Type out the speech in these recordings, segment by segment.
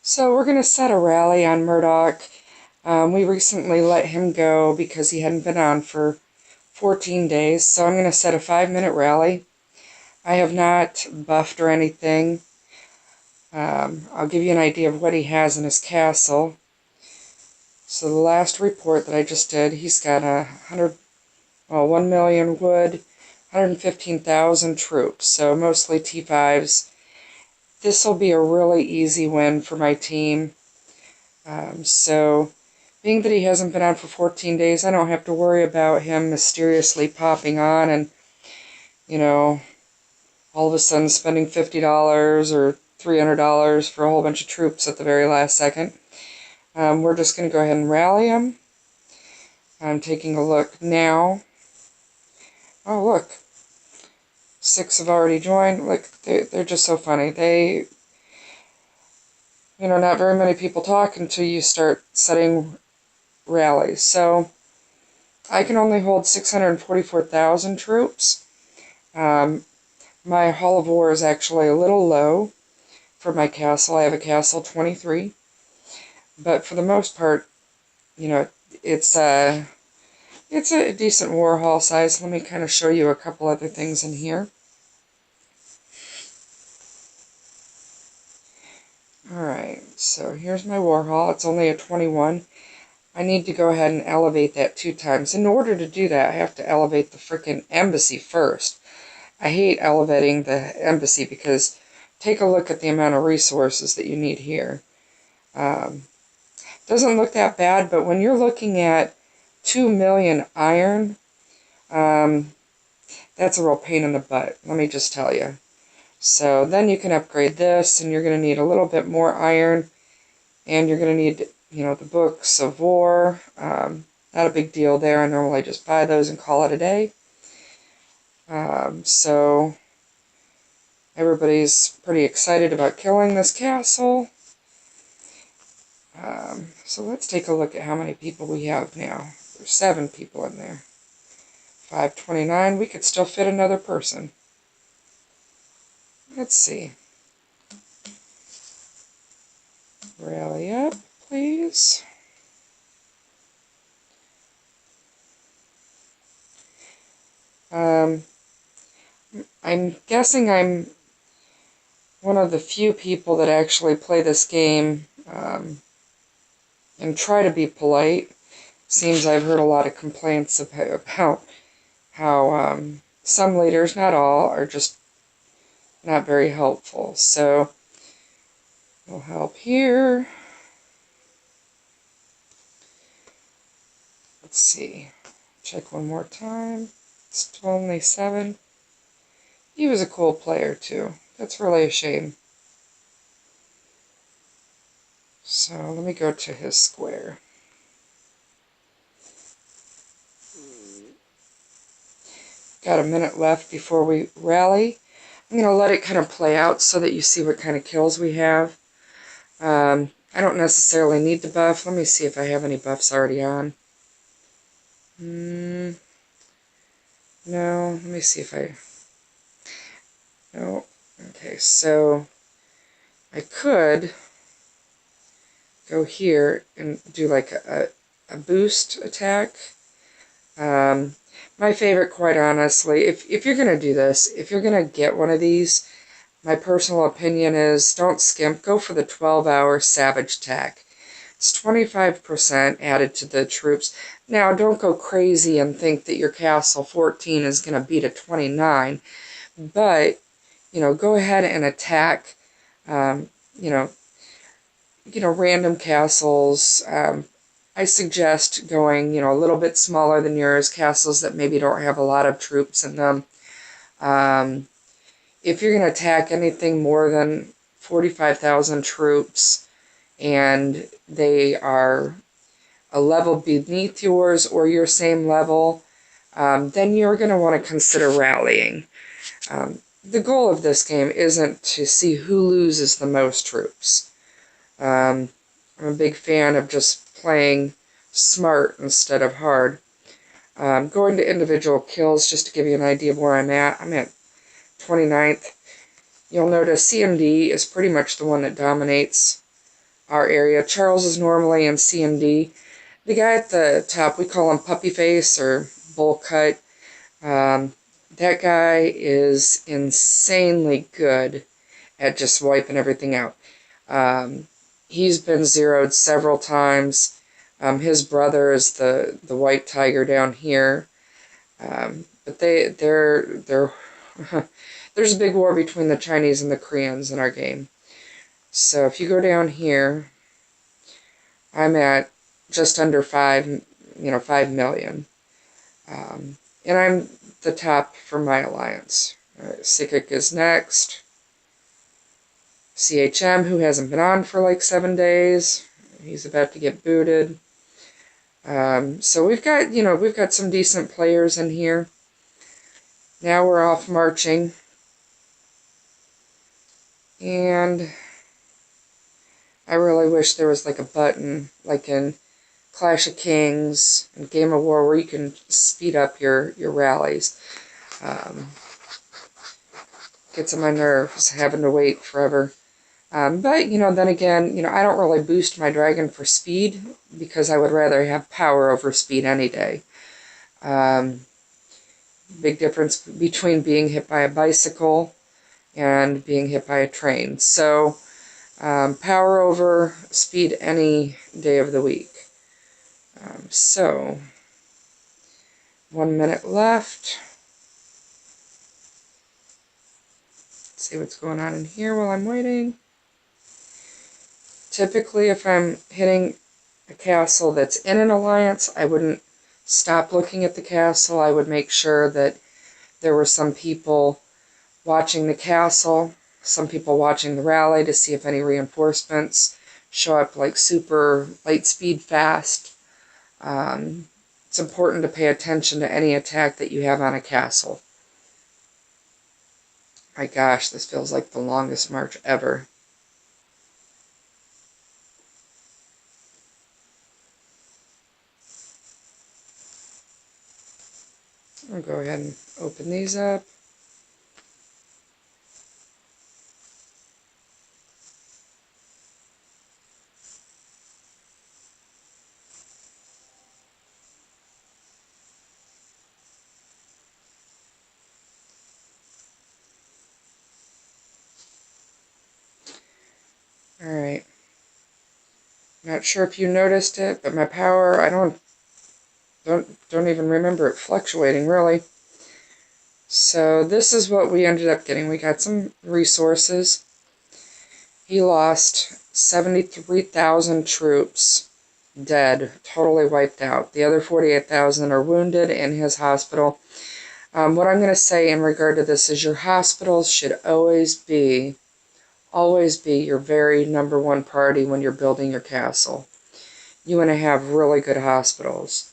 So we're going to set a rally on Murdoch. We recently let him go because he hadn't been on for 14 days. So I'm going to set a 5-minute rally. I have not buffed or anything. I'll give you an idea of what he has in his castle. So the last report that I just did, he's got 1 million wood, 115,000 troops. So mostly T5s. This will be a really easy win for my team. So, being that he hasn't been on for 14 days, I don't have to worry about him mysteriously popping on and, all of a sudden spending $50 or $300 for a whole bunch of troops at the very last second. We're just going to go ahead and rally him. I'm taking a look now. Oh, look. 6 have already joined. Look, they're just so funny. Not very many people talk until you start setting rallies. So, I can only hold 644,000 troops. My Hall of War is actually a little low for my castle. I have a castle 23. But for the most part, it's a decent war hall size. Let me kind of show you a couple other things in here. Alright, so here's my war hall. It's only a 21. I need to go ahead and elevate that 2 times. In order to do that, I have to elevate the frickin' embassy first. I hate elevating the embassy because take a look at the amount of resources that you need here. Doesn't look that bad, but when you're looking at 2 million iron, that's a real pain in the butt, let me just tell you. So then you can upgrade this, and you're going to need a little bit more iron, and you're going to need, the books of war. Not a big deal there. I normally just buy those and call it a day. So everybody's pretty excited about killing this castle. So let's take a look at how many people we have now. There's 7 people in there. 529. We could still fit another person. Let's see. Rally up, please. I'm guessing I'm one of the few people that actually play this game and try to be polite. Seems I've heard a lot of complaints about how some leaders, not all, are just not very helpful. So we'll help here. Let's see. Check one more time. It's only 7. He was a cool player too. That's really a shame. So let me go to his square. Got a minute left before we rally. I'm going to let it kind of play out so that you see what kind of kills we have. I don't necessarily need the buff. Let me see if I have any buffs already on. No, let me see if I... No. Okay, so I could go here and do like a boost attack. My favorite, quite honestly, if you're going to do this, if you're going to get one of these, my personal opinion is don't skimp, go for the 12-hour Savage attack. It's 25% added to the troops. Now, don't go crazy and think that your castle 14 is going to beat a 29, but, go ahead and attack, random castles. I suggest going, a little bit smaller than yours, castles that maybe don't have a lot of troops in them. If you're going to attack anything more than 45,000 troops, and they are a level beneath yours or your same level, then you're going to want to consider rallying. The goal of this game isn't to see who loses the most troops. I'm a big fan of just playing smart instead of hard. Going to individual kills, just to give you an idea of where I'm at 29th. You'll notice CMD is pretty much the one that dominates our area. Charles is normally in C and D. The guy at the top, we call him Puppy Face or Bowl Cut. That guy is insanely good at just wiping everything out. He's been zeroed several times. His brother is the white tiger down here. But they're there's a big war between the Chinese and the Koreans in our game. So if you go down here, I'm at just under 5 million. And I'm the top for my alliance. Psychic is next. CHM, who hasn't been on for like 7 days. He's about to get booted. So we've got some decent players in here. Now we're off marching. And I really wish there was like a button, like in Clash of Kings and Game of War, where you can speed up your rallies. Gets on my nerves having to wait forever. But, then again, I don't really boost my dragon for speed because I would rather have power over speed any day. Big difference between being hit by a bicycle and being hit by a train. So, power over speed any day of the week. So, 1 minute left. Let's see what's going on in here while I'm waiting. Typically, if I'm hitting a castle that's in an alliance, I wouldn't stop looking at the castle. I would make sure that there were some people watching the castle, some people watching the rally to see if any reinforcements show up like super light speed fast. It's important to pay attention to any attack that you have on a castle. My gosh, this feels like the longest march ever. I'll go ahead and open these up. Alright. Not sure if you noticed it, but my power, I don't even remember it fluctuating, really. So this is what we ended up getting. We got some resources. He lost 73,000 troops dead, totally wiped out. The other 48,000 are wounded in his hospital. What I'm going to say in regard to this is your hospitals should always be your very #1 priority when you're building your castle. You want to have really good hospitals.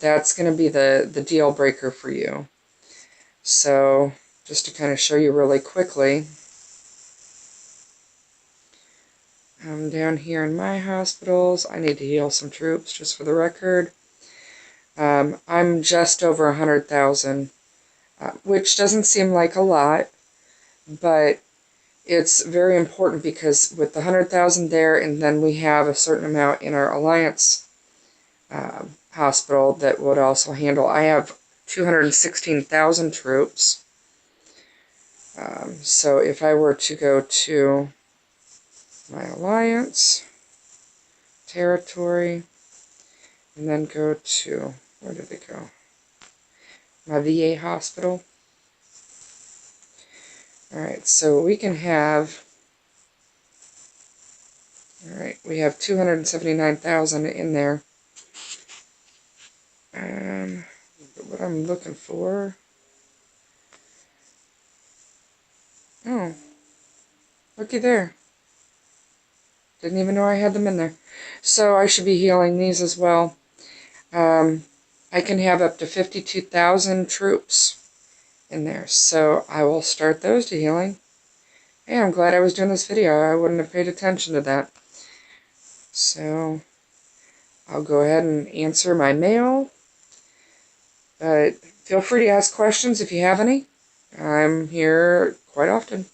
That's going to be the deal breaker for you. So, just to kind of show you really quickly, down here in my hospitals, I need to heal some troops, just for the record. I'm just over 100,000, which doesn't seem like a lot, but it's very important because with the 100,000 there, and then we have a certain amount in our alliance hospital that would also handle. I have 216,000 troops. So if I were to go to my alliance territory and then go to, where did it go? My VA hospital. Alright, so we can have, alright, we have 279,000 in there. What I'm looking for, oh, looky there. Didn't even know I had them in there. So I should be healing these as well. I can have up to 52,000 troops in there, so I will start those to healing. Hey, I'm glad I was doing this video. I wouldn't have paid attention to that. So I'll go ahead and answer my mail. But feel free to ask questions if you have any. I'm here quite often.